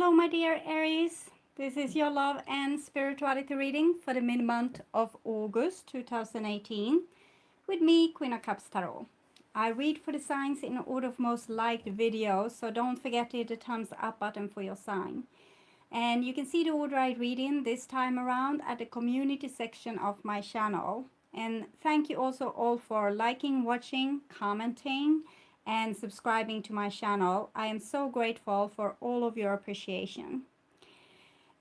Hello, my dear Aries. This is your love and spirituality reading for the mid-month of August 2018 with me, Queen of Cups Tarot. I read for the signs in order of most liked videos, so don't forget to hit the thumbs up button for your sign. And you can see the order I read in this time around at the community section of my channel. And thank you also all for liking, watching, commenting, and subscribing to my channel. I am so grateful for all of your appreciation.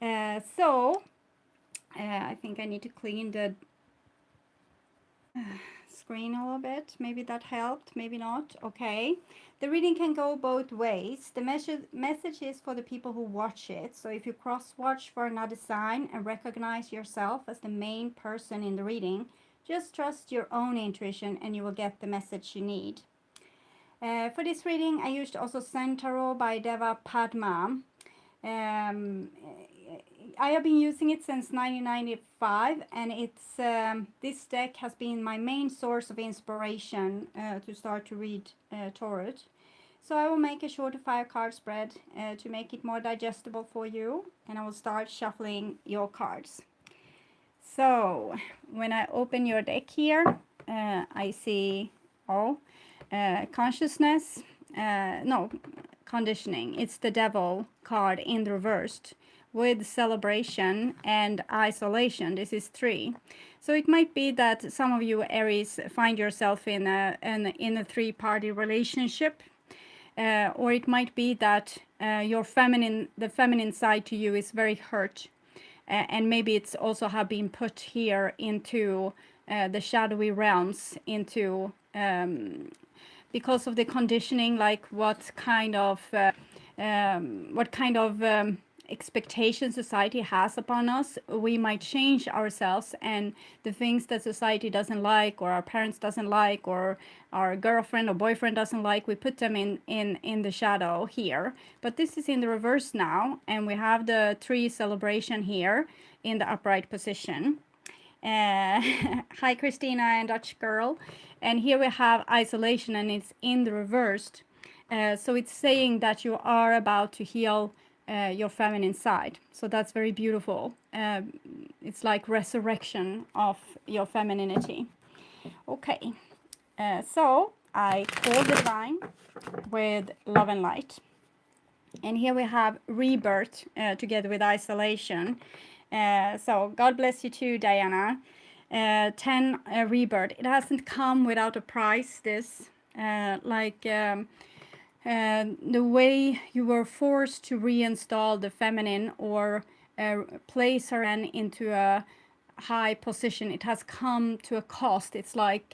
I think I need to clean the screen a little bit. Maybe that helped, maybe not. Okay. The reading can go both ways. The message is for the people who watch it. So if you cross-watch for another sign and recognize yourself as the main person in the reading, just trust your own intuition and you will get the message you need. For this reading, I used also Zen Tarot by Deva Padma. I have been using it since 1995, and this deck has been my main source of inspiration to start to read Tarot. So I will make a shorter 5-card spread to make it more digestible for you, and I will start shuffling your cards. So when I open your deck here, I see consciousness, conditioning. It's the devil card in the reversed with celebration and isolation. This is 3. So it might be that some of you Aries find yourself in a 3-party relationship, or it might be that the feminine side to you is very hurt, and maybe it's also have been put here into the shadowy realms, into because of the conditioning, like what kind of expectations society has upon us. We might change ourselves, and the things that society doesn't like, or our parents doesn't like, or our girlfriend or boyfriend doesn't like, we put them in the shadow here. But this is in the reverse now, and we have the 3 celebration here in the upright position. Hi Christina and Dutch girl. And here we have isolation, and it's in the reversed. So it's saying that you are about to heal your feminine side. So that's very beautiful. It's like resurrection of your femininity. Okay, so I call the line with love and light. And here we have rebirth together with isolation. So God bless you too, Diana. 10 rebirth. It hasn't come without a price, this. The way you were forced to reinstall the feminine, or place her into a high position, it has come to a cost. It's like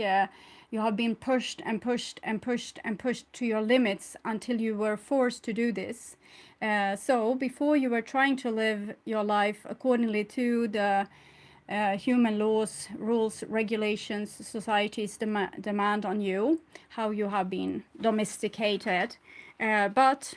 you have been pushed and pushed and pushed and pushed to your limits until you were forced to do this. So before you were trying to live your life accordingly to the human laws, rules, regulations, society's demand on you, how you have been domesticated. But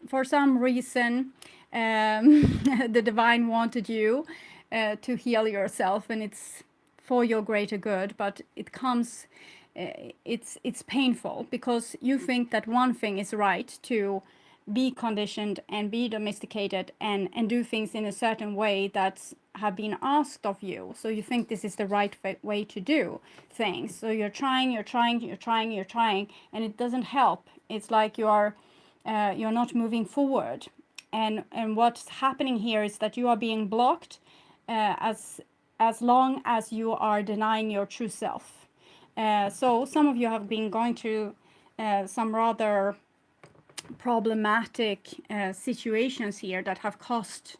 for some reason, the divine wanted you to heal yourself, and it's for your greater good, but it comes, it's painful, because you think that one thing is right, to be conditioned and be domesticated and do things in a certain way that have been asked of you. So you think this is the right way to do things. So you're trying, and it doesn't help. It's like you're not moving forward. And what's happening here is that you are being blocked as long as you are denying your true self. So some of you have been going through some rather problematic situations here that have cost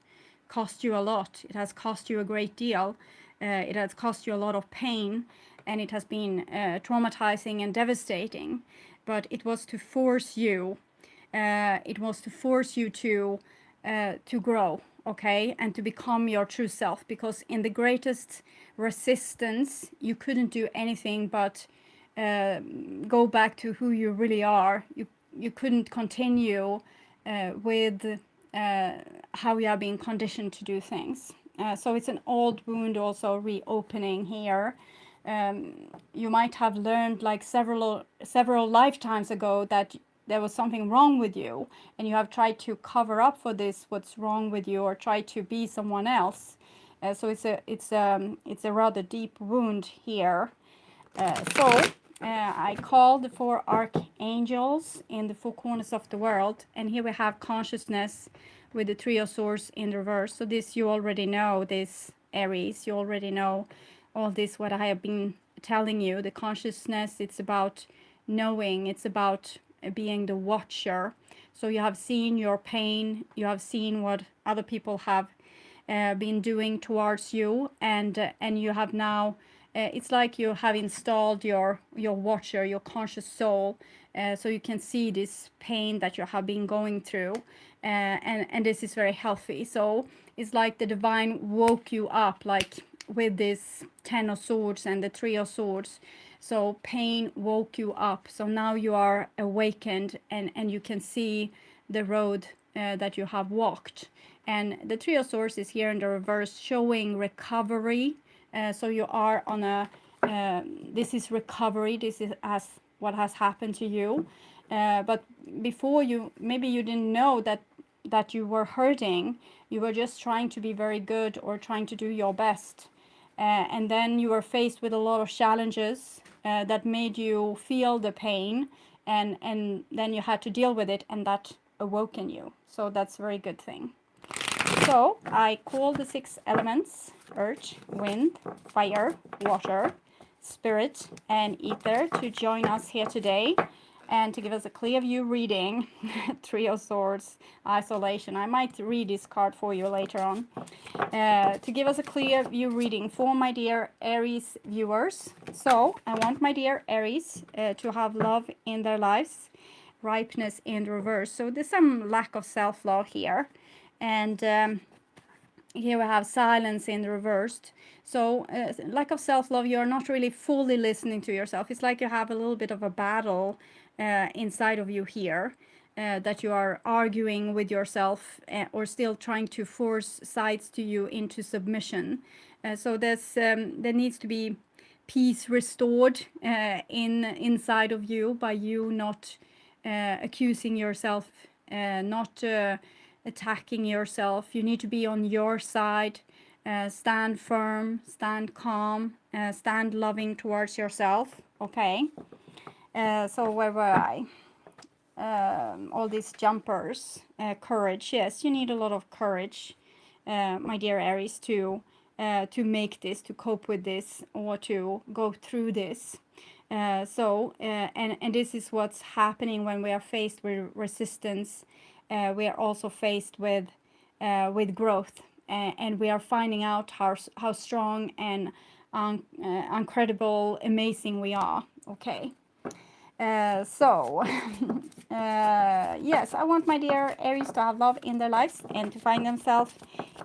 you a lot. It has cost you a great deal. It has cost you a lot of pain, and it has been traumatizing and devastating. But it was to force you. It was to force you to grow, okay, and to become your true self. Because in the greatest resistance, you couldn't do anything but go back to who you really are. You couldn't continue with how you are being conditioned to do things. So it's an old wound also reopening here. You might have learned like several lifetimes ago that there was something wrong with you, and you have tried to cover up for this, what's wrong with you, or try to be someone else. So it's a rather deep wound here. I call the four archangels in the four corners of the world, and here we have consciousness with the three of swords in reverse. So this you already know, this Aries, you already know all this what I have been telling you. The consciousness, it's about knowing, it's about being the watcher. So you have seen your pain, you have seen what other people have been doing towards you, and you have now it's like you have installed your watcher, your conscious soul, so you can see this pain that you have been going through, and this is very healthy. So it's like the divine woke you up, like with this 10 of swords and the 3 of swords. So pain woke you up, so now you are awakened, and you can see the road that you have walked. And the 3 of swords is here in the reverse, showing recovery. So you are on a this is recovery, this is as what has happened to you, but before, you maybe you didn't know that you were hurting. You were just trying to be very good or trying to do your best, and then you were faced with a lot of challenges that made you feel the pain, and then you had to deal with it, and that awoken you. So that's a very good thing. So I call the 6 elements: earth, wind, fire, water, spirit, and ether to join us here today and to give us a clear view reading. 3 of swords, isolation. I might read this card for you later on. To give us a clear view reading for my dear Aries viewers. So I want my dear Aries to have love in their lives, ripeness in reverse. So there's some lack of self-love here. And here we have silence in the reversed. So lack of self-love, you're not really fully listening to yourself. It's like you have a little bit of a battle inside of you here, that you are arguing with yourself, or still trying to force sides to you into submission. So there needs to be peace restored inside of you by you not accusing yourself, not attacking yourself. You need to be on your side, stand firm, stand calm, stand loving towards yourself. Okay, so where were I? All these jumpers, courage. Yes, you need a lot of courage, my dear Aries, to make this, to cope with this, or to go through this. And this is what's happening when we are faced with resistance. We are also faced with growth, and we are finding out how strong and incredible, amazing we are. Okay. Yes, I want my dear Aries to have love in their lives and to find themselves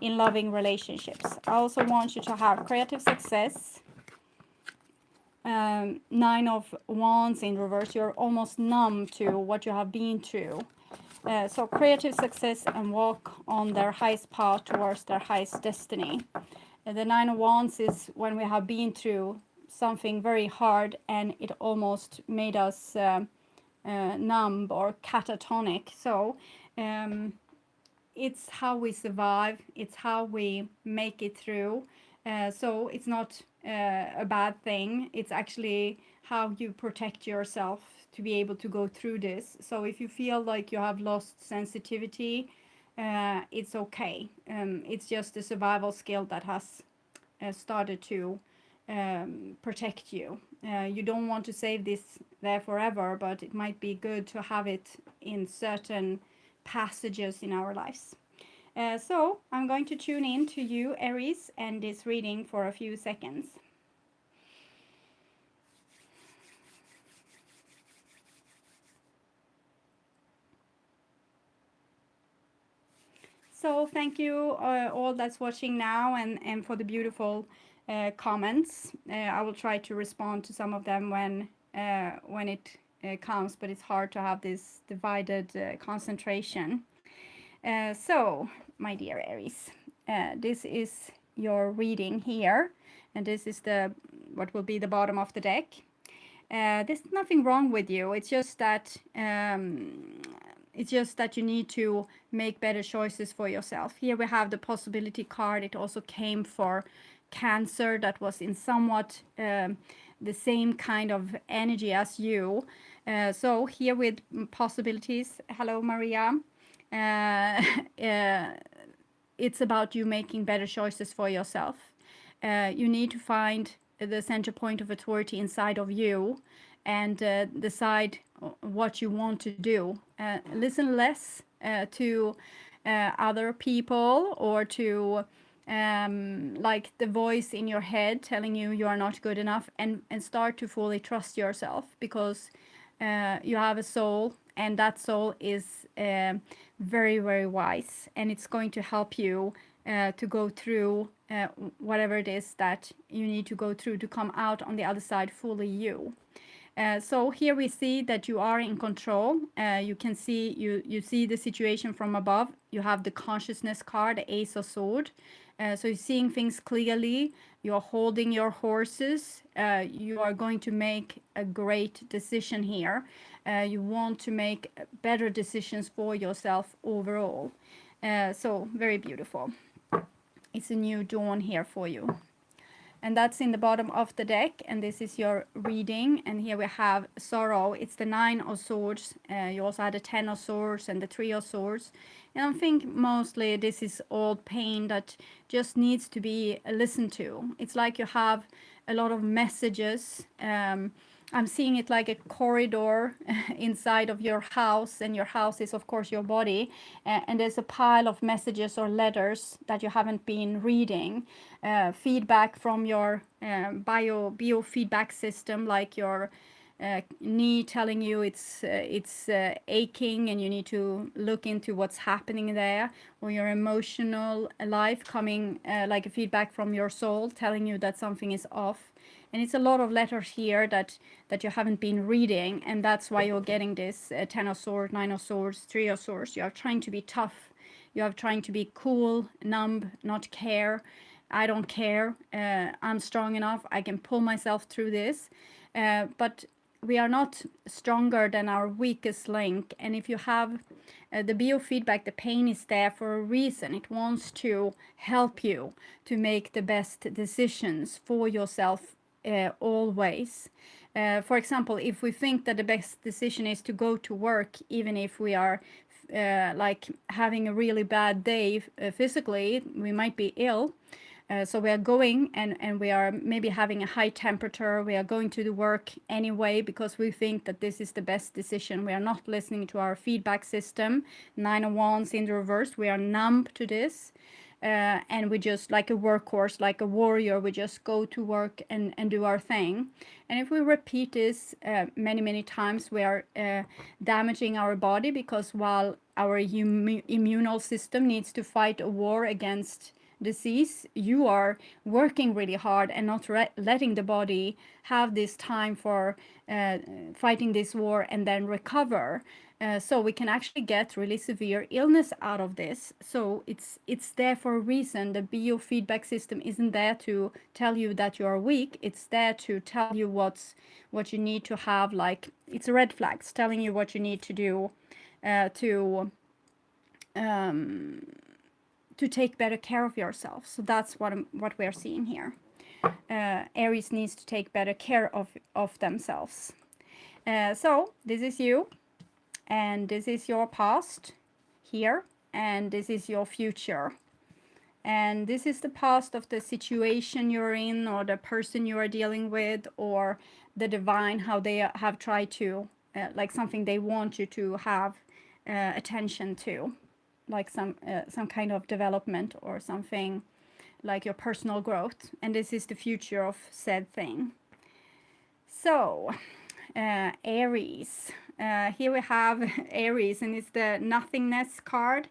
in loving relationships. I also want you to have creative success. 9 of Wands in reverse. You're almost numb to what you have been through. So creative success and walk on their highest path towards their highest destiny. The 9 of Wands is when we have been through something very hard and it almost made us numb or catatonic. So it's how we survive, it's how we make it through. So it's not a bad thing, it's actually how you protect yourself to be able to go through this. So if you feel like you have lost sensitivity, it's okay. It's just a survival skill that has started to protect you. You don't want to save this there forever, but it might be good to have it in certain passages in our lives. So I'm going to tune in to you, Aries, and this reading for a few seconds. So thank you all that's watching now, and for the beautiful comments. I will try to respond to some of them when it comes, but it's hard to have this divided concentration. So, my dear Aries, this is your reading here, and this is what will be the bottom of the deck. There's nothing wrong with you. It's just that you need to make better choices for yourself. Here we have the possibility card. It also came for Cancer, that was in somewhat the same kind of energy as you. So here with possibilities, hello Maria. Uh, uh, it's about you making better choices for yourself. You need to find the center point of authority inside of you and decide what you want to do. Listen less to other people or to like the voice in your head telling you you are not good enough, and start to fully trust yourself, because you have a soul, and that soul is very, very wise, and it's going to help you to go through whatever it is that you need to go through to come out on the other side fully you. So here we see that you are in control. You can see, you see the situation from above. You have the consciousness card, the Ace of Sword. So you're seeing things clearly. You're holding your horses. You are going to make a great decision here. You want to make better decisions for yourself overall. So very beautiful. It's a new dawn here for you. And that's in the bottom of the deck, and this is your reading. And here we have Sorrow. It's the 9 of Swords. You also had the 10 of Swords and the 3 of Swords. And I think mostly this is all pain that just needs to be listened to. It's like you have a lot of messages. I'm seeing it like a corridor inside of your house, and your house is of course your body, and there's a pile of messages or letters that you haven't been reading. Feedback from your biofeedback system, like your knee telling you it's aching and you need to look into what's happening there, or your emotional life coming like a feedback from your soul telling you that something is off. And it's a lot of letters here that you haven't been reading, and that's why you're getting this 10 of Swords, 9 of Swords, 3 of Swords. You are trying to be tough. You are trying to be cool, numb, not care. I don't care. I'm strong enough. I can pull myself through this. But we are not stronger than our weakest link. And if you have the biofeedback, the pain is there for a reason. It wants to help you to make the best decisions for yourself always. For example, if we think that the best decision is to go to work, even if we are like having a really bad day physically, we might be ill. So we are going, and we are maybe having a high temperature. We are going to the work anyway because we think that this is the best decision. We are not listening to our feedback system. 9 of Wands in the reverse. We are numb to this. And we just, like a workhorse, like a warrior, we just go to work and do our thing. And if we repeat this many, many times, we are damaging our body, because while our immune system needs to fight a war against disease, you are working really hard and not letting the body have this time for fighting this war and then recover. So we can actually get really severe illness out of this. So it's there for a reason. The biofeedback system isn't there to tell you that you are weak. It's there to tell you what you need to have. Like, it's red flags telling you what you need to do to take better care of yourself. So that's what we're seeing here. Aries needs to take better care of themselves. So this is you, and this is your past here, and this is your future. And this is the past of the situation you're in, or the person you are dealing with, or the divine, how they have tried to, like something they want you to have attention to, like some kind of development or something, like your personal growth. And this is the future of said thing. So Aries, here we have Aries, and it's the Nothingness card.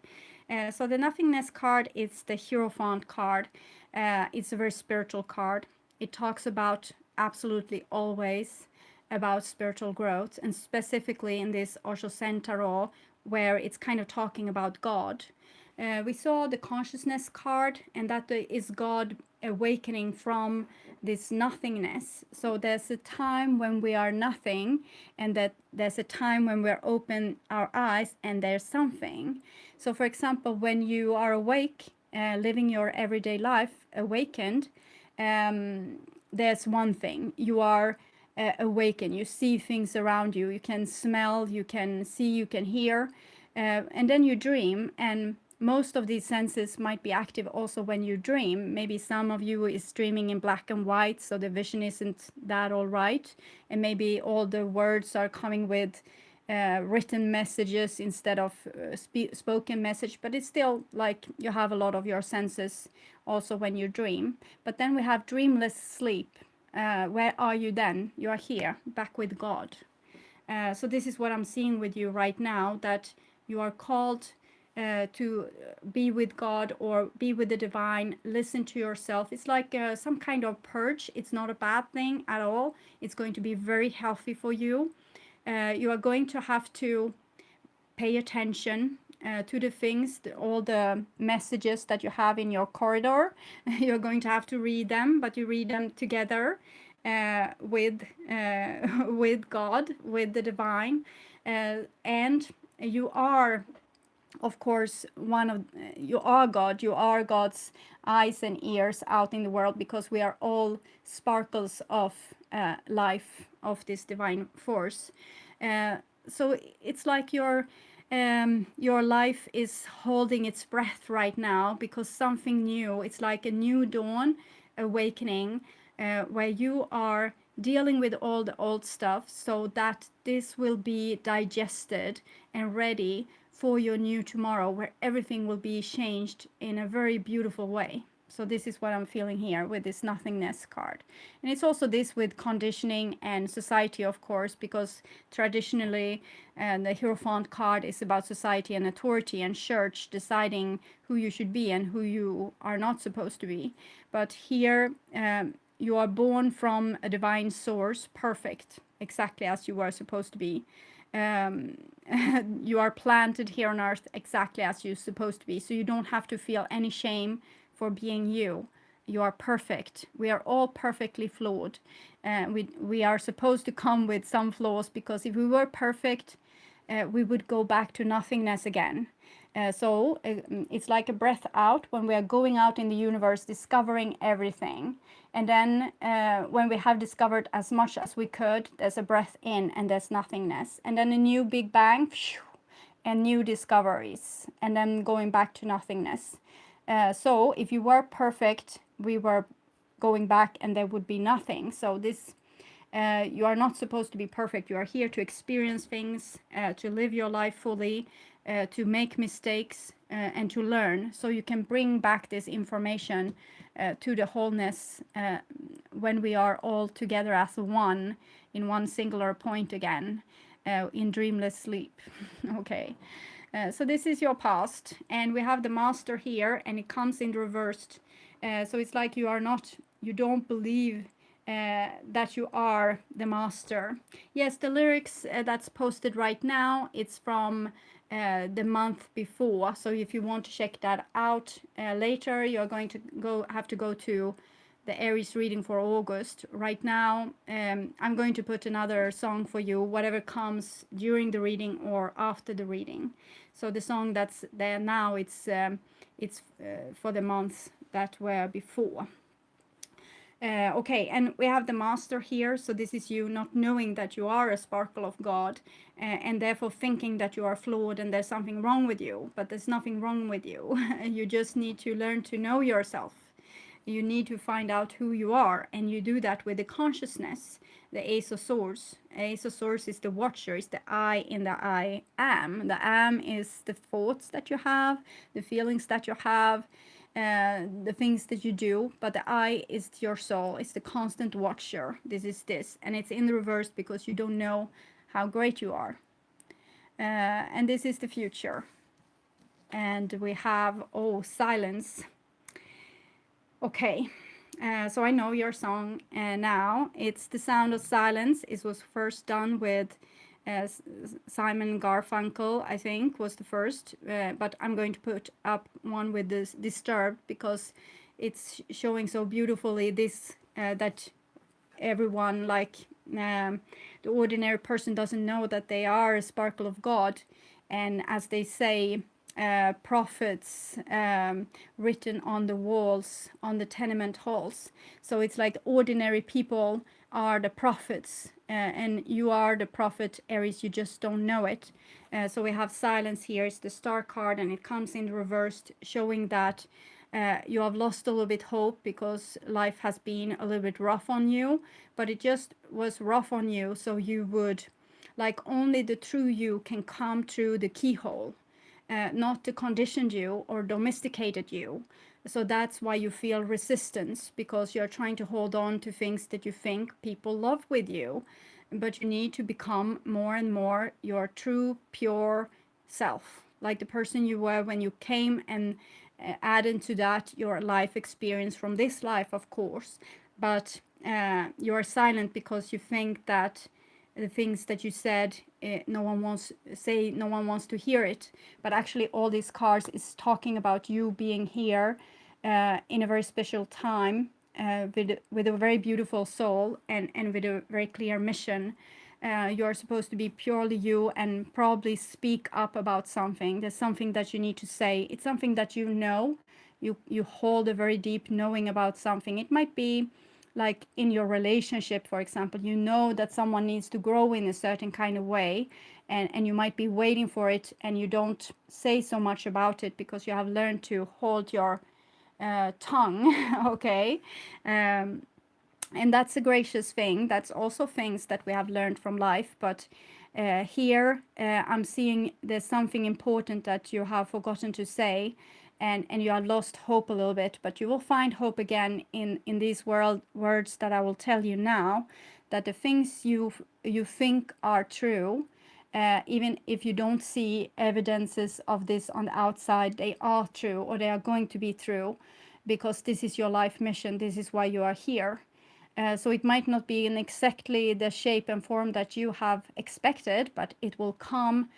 So the Nothingness card is the Hierophant card. It's a very spiritual card. It talks about absolutely always about spiritual growth, and specifically in this Osho Tarot, where it's kind of talking about God. We saw the Consciousness card, and that is God awakening from this nothingness. So there's a time when we are nothing, and that there's a time when we're open our eyes and there's something. So for example, when you are awake, living your everyday life awakened, there's one thing. You are awakened. You see things around you. You can smell, you can see, you can hear. And then you dream, and most of these senses might be active also when you dream. Maybe some of you is dreaming in black and white, so the vision isn't that all right. And maybe all the words are coming with written messages instead of spoken message, but it's still like you have a lot of your senses also when you dream. But then we have dreamless sleep. Where are you then? You are here, back with God. So this is what I'm seeing with you right now, that you are called to be with God or be with the divine, listen to yourself. It's like some kind of purge. It's not a bad thing at all. It's going to be very healthy for you. You are going to have to pay attention to the things, all the messages that you have in your corridor. You're going to have to read them, but you read them together with with God, with the divine, and you are, of course, one of you are God. You are God's eyes and ears out in the world, because we are all sparkles of life, of this divine force. So it's like your life is holding its breath right now, because something new, it's like a new dawn awakening, where you are dealing with all the old stuff, so that this will be digested and ready for your new tomorrow, where everything will be changed in a very beautiful way. So this is what I'm feeling here with this nothingness card. And it's also this with conditioning and society, of course, because traditionally the Hierophant card is about society and authority and church deciding who you should be and who you are not supposed to be. But here you are born from a divine source, perfect, exactly as you were supposed to be. You are planted here on earth exactly as you're supposed to be, so you don't have to feel any shame for being you. You are perfect. We are all perfectly flawed. We are supposed to come with some flaws, because if we were perfect, we would go back to nothingness again. So it's like a breath out when we are going out in the universe, discovering everything. And then when we have discovered as much as we could, there's a breath in and there's nothingness. And then a new big bang, and new discoveries, and then going back to nothingness. So if you were perfect, we were going back and there would be nothing. So this, you are not supposed to be perfect. You are here to experience things, to live your life fully, to make mistakes, and to learn. So you can bring back this information to the wholeness when we are all together as one, in one singular point again, in dreamless sleep. Okay. So this is your past, and we have the master here, and it comes in reversed. So it's like you don't believe that you are the master. Yes, the lyrics that's posted right now, it's from the month before. So if you want to check that out later, you're going to have to go to the Aries reading for August. Right now, I'm going to put another song for you, whatever comes during the reading or after the reading. So the song that's there now, it's for the months that were before. Okay, and we have the master here. So this is you not knowing that you are a sparkle of God, and therefore thinking that you are flawed and there's something wrong with you. But there's nothing wrong with you. You just need to learn to know yourself. You need to find out who you are, and you do that with the consciousness, the Ace of Swords. Ace of Swords is the watcher, is the I in the I am. The am is the thoughts that you have, the feelings that you have, the things that you do, but the I is your soul. It's the constant watcher. This is this, and it's in the reverse because you don't know how great you are. And this is the future. And we have, oh, silence. Okay, so I know your song now. It's The Sound of Silence. It was first done with Simon Garfunkel, I think, was the first. But I'm going to put up one with this Disturbed, because it's showing so beautifully this that everyone, like the ordinary person, doesn't know that they are a sparkle of God, and as they say, prophets written on the walls, on the tenement halls. So it's like ordinary people are the prophets, and you are the prophet, Aries, you just don't know it. So we have silence here, it's the star card, and it comes in reversed, showing that you have lost a little bit hope because life has been a little bit rough on you, but it just was rough on you so you would, like, only the true you can come through the keyhole, not the conditioned you or domesticated you. So that's why you feel resistance, because you're trying to hold on to things that you think people love with you, but you need to become more and more your true pure self, like the person you were when you came, and add into that your life experience from this life, of course. But you are silent because you think that the things that you said, no one wants to hear it. But actually all these cards is talking about you being here in a very special time, with a very beautiful soul, and with a very clear mission. You are supposed to be purely you and probably speak up about something. There's something that you need to say. It's something that you know. You hold a very deep knowing about something. It might be like in your relationship, for example, you know that someone needs to grow in a certain kind of way, and you might be waiting for it, and you don't say so much about it because you have learned to hold your tongue. Okay. And that's a gracious thing. That's also things that we have learned from life. But here I'm seeing there's something important that you have forgotten to say, and you have lost hope a little bit, but you will find hope again in these words that I will tell you now, that the things you think are true, even if you don't see evidences of this on the outside, they are true, or they are going to be true, because this is your life mission. This is why you are here. So it might not be in exactly the shape and form that you have expected, but it will come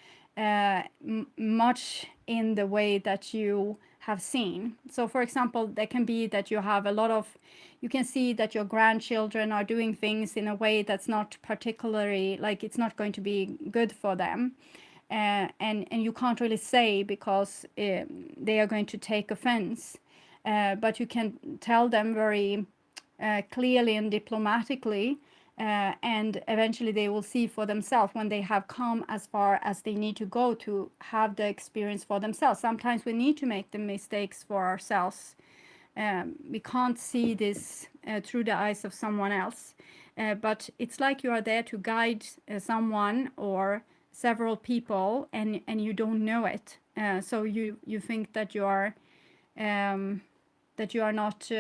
much in the way that you have seen. So for example, there can be that you have a lot of, you can see that your grandchildren are doing things in a way that's not particularly, like, it's not going to be good for them. And you can't really say because they are going to take offense. But you can tell them very clearly and diplomatically, and eventually they will see for themselves when they have come as far as they need to go to have the experience for themselves. Sometimes we need to make the mistakes for ourselves. We can't see this through the eyes of someone else, but it's like you are there to guide someone or several people, and you don't know it. So you think that you are not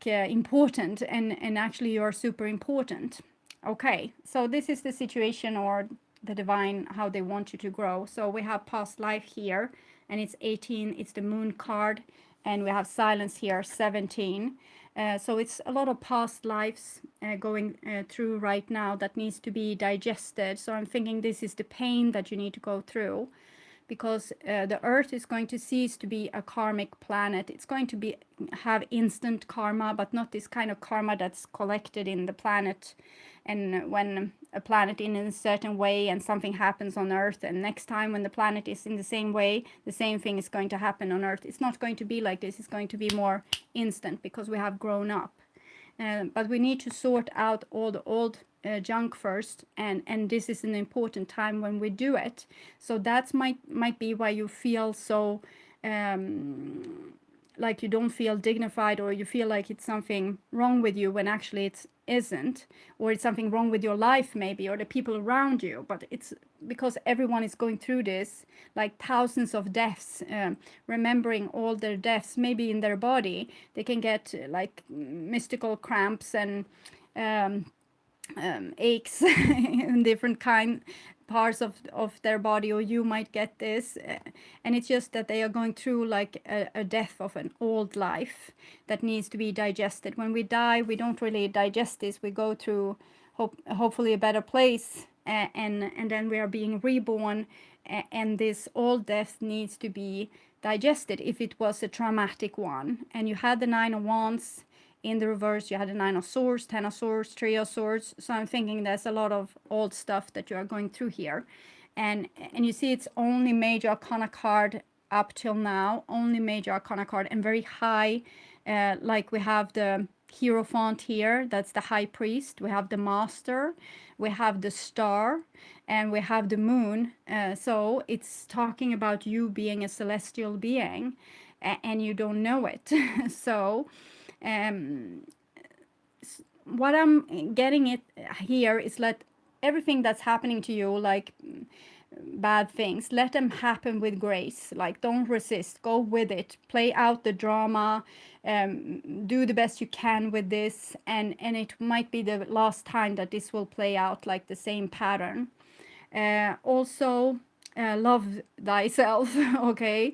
important, and actually you're super important. Okay, so this is the situation, or the divine, how they want you to grow. So we have past life here, and it's 18, it's the moon card, and we have silence here, 17. So it's a lot of past lives going through right now that needs to be digested. So I'm thinking this is the pain that you need to go through, because the earth is going to cease to be a karmic planet. It's going to be have instant karma, but not this kind of karma that's collected in the planet. And when a planet in a certain way and something happens on earth, and next time when the planet is in the same way, the same thing is going to happen on earth. It's not going to be like this. It's going to be more instant because we have grown up. But we need to sort out all the old junk first, and this is an important time when we do it. So that's might be why you feel so like you don't feel dignified, or you feel like it's something wrong with you when actually it isn't, or it's something wrong with your life maybe, or the people around you. But it's because everyone is going through this, like thousands of deaths, remembering all their deaths maybe in their body. They can get like mystical cramps and aches in different parts of their body, or you might get this, and it's just that they are going through like a death of an old life that needs to be digested. When we die, we don't really digest this. We go through hopefully a better place and then we are being reborn, and this old death needs to be digested if it was a traumatic one. And you had the Nine of Wands in the reverse, you had the Nine of Swords, Ten of Swords, Three of Swords. So I'm thinking there's a lot of old stuff that you are going through here. And you see it's only major arcana card up till now, only major arcana card, and very high, like we have the Hierophant here, that's the High Priest, we have the Master, we have the Star, and we have the Moon. So it's talking about you being a celestial being, and you don't know it. So um, what I'm getting it here is that everything that's happening to you, like bad things, let them happen with grace. Like, don't resist, go with it, play out the drama, do the best you can with this, and it might be the last time that this will play out like the same pattern. Also, love thyself. Okay,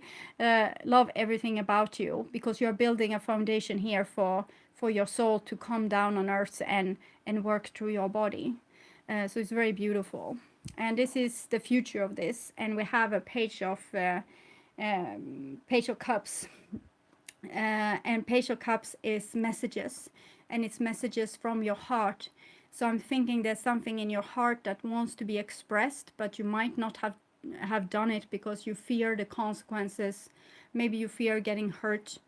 love everything about you, because you're building a foundation here for your soul to come down on earth and work through your body. So it's very beautiful, and this is the future of this. And we have a Page of Cups, and Page of Cups is messages, and it's messages from your heart. So I'm thinking there's something in your heart that wants to be expressed, but you might not have done it because you fear the consequences. Maybe you fear getting hurt,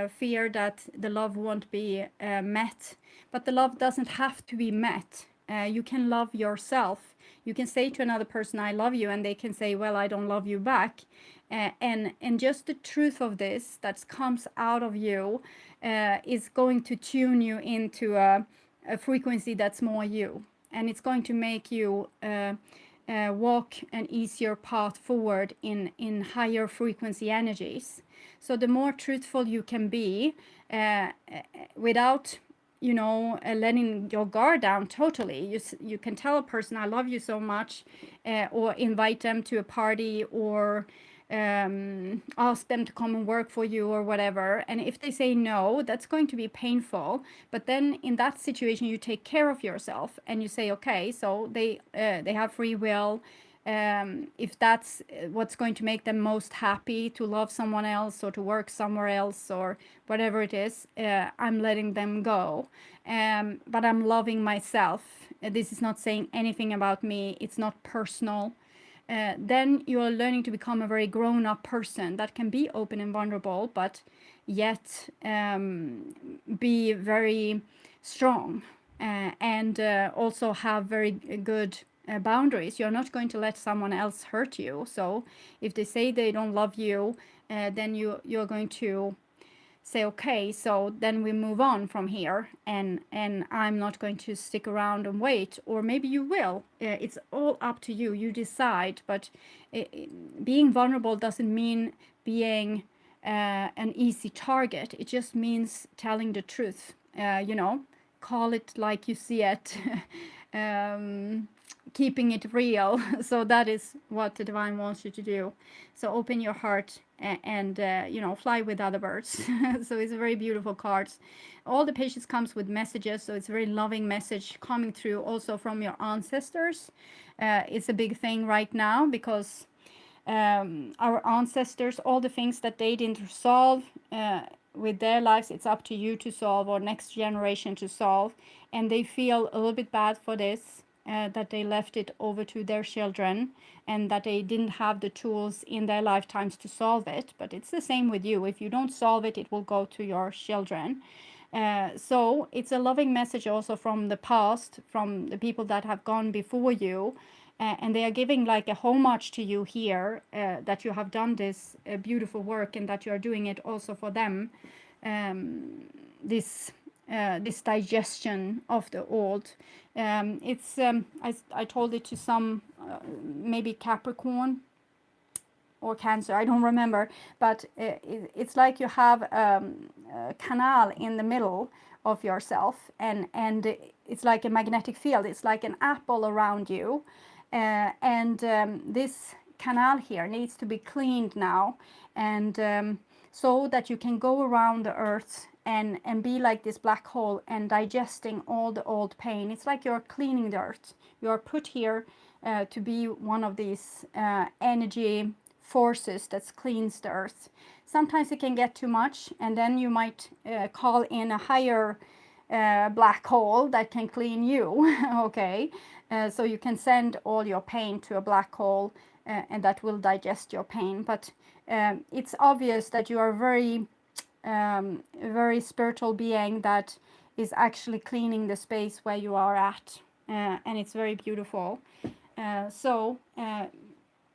fear that the love won't be met. But the love doesn't have to be met. You can love yourself. You can say to another person, I love you, and they can say, well, I don't love you back. And just the truth of this that comes out of you is going to tune you into a frequency that's more you. And it's going to make you walk an easier path forward in higher frequency energies. So the more truthful you can be, without letting your guard down totally. You can tell a person, I love you so much, or invite them to a party, or ask them to come and work for you or whatever. And if they say no, that's going to be painful. But then in that situation, you take care of yourself and you say, okay, so they have free will. If that's what's going to make them most happy, to love someone else or to work somewhere else or whatever it is, I'm letting them go. But I'm loving myself. This is not saying anything about me. It's not personal. Then you are learning to become a very grown-up person that can be open and vulnerable, but yet be very strong, and also have very good boundaries. You're not going to let someone else hurt you. So if they say they don't love you, then you're going to say, okay, so then we move on from here, and I'm not going to stick around and wait. Or maybe you will. It's all up to you. You decide. But being vulnerable doesn't mean being an easy target. It just means telling the truth. Call it like you see it. Keeping it real. So that is what the divine wants you to do. So open your heart and fly with other birds. So it's a very beautiful cards. All the pages comes with messages, so it's a very loving message coming through also from your ancestors. It's a big thing right now because our ancestors, all the things that they didn't resolve with their lives, it's up to you to solve, or next generation to solve. And they feel a little bit bad for this, that they left it over to their children and that they didn't have the tools in their lifetimes to solve it. But it's the same with you. If you don't solve it, it will go to your children. So it's a loving message also from the past, from the people that have gone before you. And they are giving like a homage to you here, that you have done this beautiful work and that you are doing it also for them. This digestion of the old. I told it to some, maybe Capricorn or Cancer, I don't remember, but it's like you have a canal in the middle of yourself, and it's like a magnetic field. It's like an apple around you, and this canal here needs to be cleaned now, and so that you can go around the earth and be like this black hole and digesting all the old pain. It's like you're cleaning dirt. You are put here to be one of these energy forces that cleans the earth. Sometimes it can get too much, and then you might call in a higher black hole that can clean you. Okay, so you can send all your pain to a black hole, and that will digest your pain. But it's obvious that you are very spiritual being that is actually cleaning the space where you are at, and it's very beautiful. So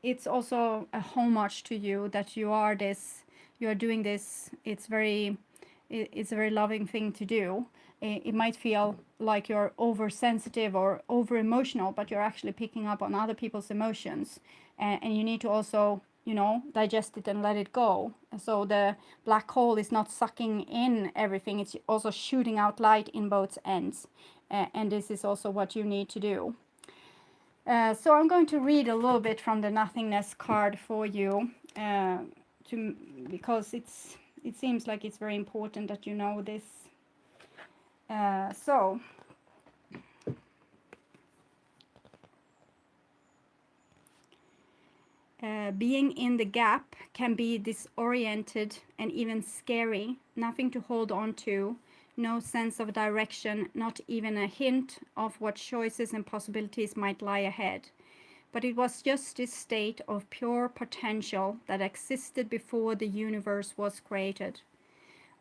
it's also a homage to you that you are this, you are doing this. It's a very loving thing to do. It might feel like you're oversensitive or over emotional, but you're actually picking up on other people's emotions, and you need to also, you know, digest it and let it go. So the black hole is not sucking in everything, it's also shooting out light in both ends, and this is also what you need to do. So I'm going to read a little bit from the Nothingness card for you, because it seems like it's very important that you know this. So being in the gap can be disoriented and even scary. Nothing to hold on to, no sense of direction, not even a hint of what choices and possibilities might lie ahead. But it was just this state of pure potential that existed before the universe was created.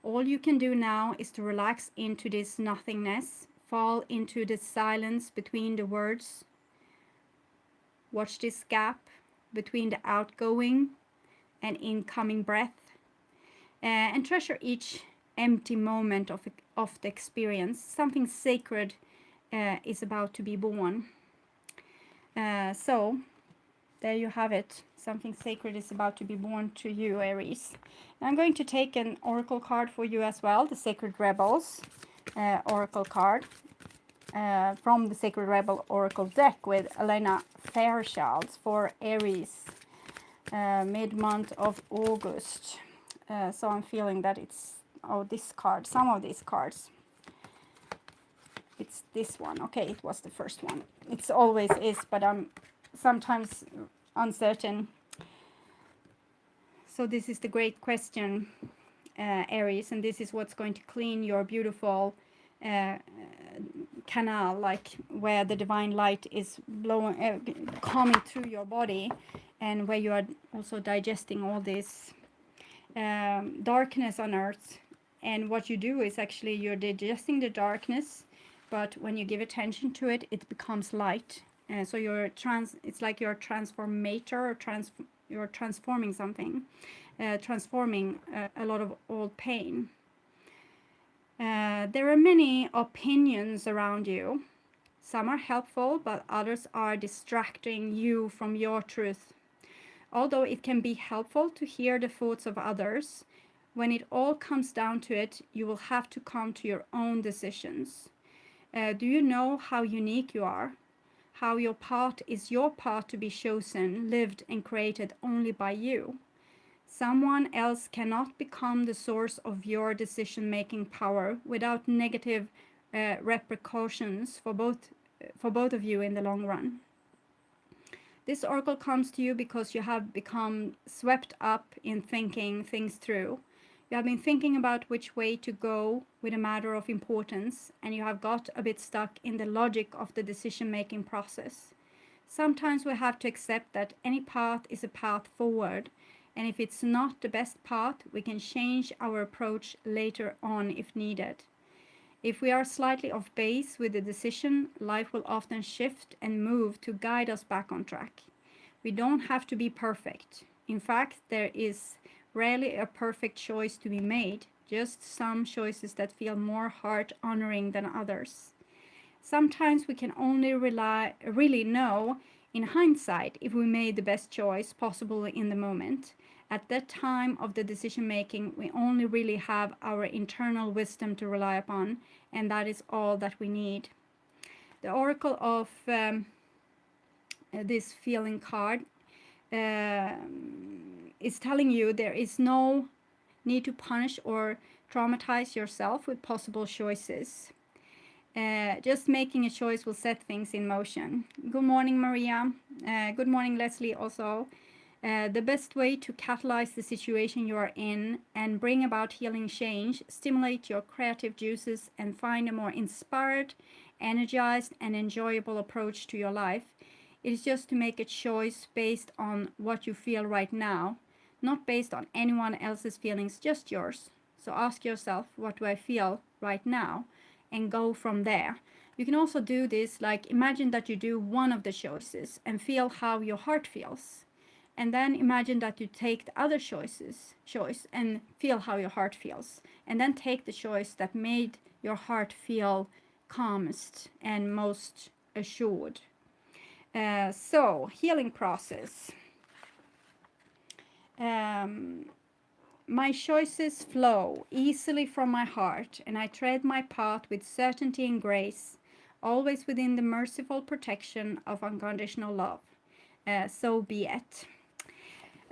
All you can do now is to relax into this nothingness, fall into the silence between the words, watch this gap between the outgoing and incoming breath, and treasure each empty moment of the experience. Something sacred is about to be born. So there you have it. Something sacred is about to be born to you, Aries. I'm going to take an oracle card for you as well, the Sacred Rebels oracle card from the Sacred Rebel oracle deck with Elena Fairchild for Aries, mid-month of August. So I'm feeling that it's, oh, this card, some of these cards. It's this one. Okay, it was the first one. It's always is, but I'm sometimes uncertain. So this is the great question, Aries, and this is what's going to clean your beautiful canal, like where the divine light is blowing, coming through your body, and where you are also digesting all this darkness on earth. And what you do is actually you're digesting the darkness, but when you give attention to it, it becomes light. So it's like you're a transformator, or you're transforming something, transforming a lot of old pain. There are many opinions around you. Some are helpful, but others are distracting you from your truth. Although it can be helpful to hear the thoughts of others, when it all comes down to it, you will have to come to your own decisions. Do you know how unique you are? How your path is your path to be chosen, lived, and created only by you. Someone else cannot become the source of your decision-making power without negative repercussions for both of you in the long run. This oracle comes to you because you have become swept up in thinking things through. You have been thinking about which way to go with a matter of importance, and you have got a bit stuck in the logic of the decision-making process. Sometimes we have to accept that any path is a path forward, and if it's not the best path, we can change our approach later on if needed. If we are slightly off base with the decision, life will often shift and move to guide us back on track. We don't have to be perfect. In fact, there is rarely a perfect choice to be made, just some choices that feel more heart-honoring than others. Sometimes we can only really know in hindsight if we made the best choice possible in the moment. At that time of the decision making, we only really have our internal wisdom to rely upon, and that is all that we need. The oracle of this feeling card is telling you there is no need to punish or traumatize yourself with possible choices. Just making a choice will set things in motion. Good morning, Maria. Good morning, Leslie, also. The best way to catalyze the situation you are in and bring about healing change, stimulate your creative juices, and find a more inspired, energized, and enjoyable approach to your life is just to make a choice based on what you feel right now, not based on anyone else's feelings, just yours. So ask yourself, what do I feel right now? And go from there. You can also do this, like imagine that you do one of the choices and feel how your heart feels. And then imagine that you take the other choice and feel how your heart feels. And then take the choice that made your heart feel calmest and most assured. So, healing process. My choices flow easily from my heart, and I tread my path with certainty and grace, always within the merciful protection of unconditional love. So be it.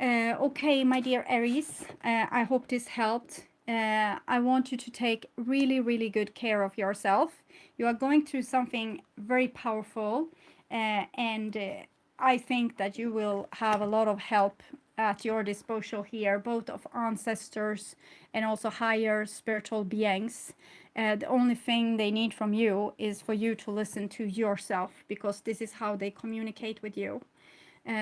Okay, my dear Aries, I hope this helped. I want you to take really, really good care of yourself. You are going through something very powerful, and I think that you will have a lot of help at your disposal here, both of ancestors and also higher spiritual beings. The only thing they need from you is for you to listen to yourself, because this is how they communicate with you.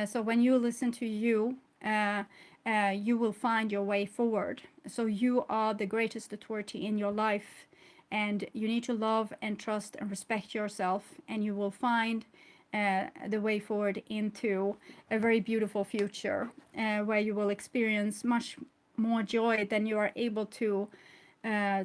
So when you listen to you, you will find your way forward. So you are the greatest authority in your life, and you need to love and trust and respect yourself, and you will find the way forward into a very beautiful future, where you will experience much more joy than you are able to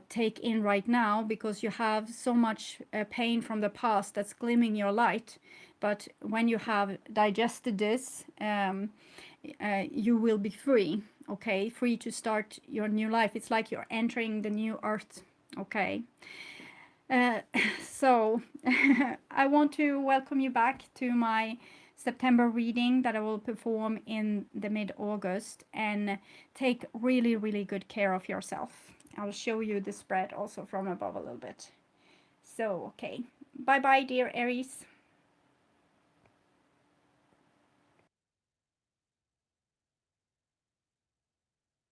take in right now, because you have so much pain from the past that's glimmering your light. But when you have digested this, you will be free, okay? Free to start your new life. It's like you're entering the new earth, okay? Uh, so I want to welcome you back to my September reading that I will perform in the mid-August, and take really, really good care of yourself. I'll show you the spread also from above a little bit. So, okay. Bye-bye, dear Aries.